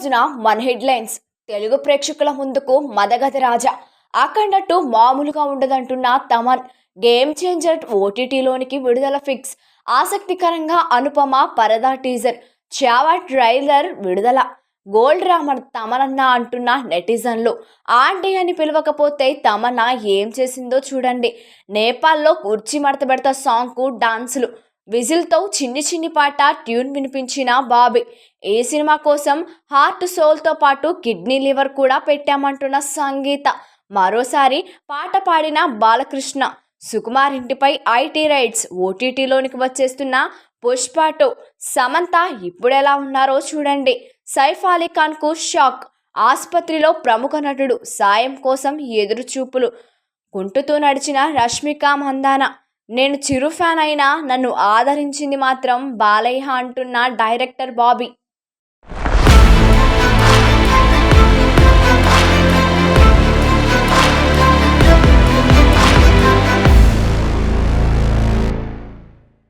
రోజున మన హెడ్లైన్స్. తెలుగు ప్రేక్షకుల ముందుకు మదగధ రాజా అఖండ 2 మామూలుగా ఉండదంటున్న తమన్. గేమ్ చేంజర్ ఓటీటీలోనికి విడుదల ఫిక్స్. ఆసక్తికరంగా అనుపమ పరదా టీజర్. చావా ట్రైలర్ విడుదల. గోల్డ్ రామన్ తమనన్న అంటున్న నెటిజన్లు. ఆంటీ అని పిలవకపోతే తమన్నా ఏం చేసిందో చూడండి. నేపాల్లో కుర్చీ మడతబెడత సాంగ్కు డాన్సులు. విజిల్తో చిన్ని పాట ట్యూన్ వినిపించిన బాబీ. ఈ సినిమా కోసం హార్ట్ సోల్తో పాటు కిడ్నీ లివర్ కూడా పెట్టామంటున్న సంగీత. మరోసారి పాట పాడిన బాలకృష్ణ. సుకుమార్ ఇంటిపై ఐటీ రైడ్స్. ఓటీటీలోనికి వచ్చేస్తున్న పుష్ప 2. సమంత ఇప్పుడెలా ఉన్నారో చూడండి. సైఫ్ అలీ ఖాన్కు షాక్. ఆసుపత్రిలో ప్రముఖ నటుడు సాయం కోసం ఎదురు చూపులు. కుంటుతూ నడిచిన రష్మిక మందాన. నేను చిరు ఫ్యాన్ అయినా నన్ను ఆదరించింది మాత్రం బాలయ్య అంటున్న డైరెక్టర్ బాబీ.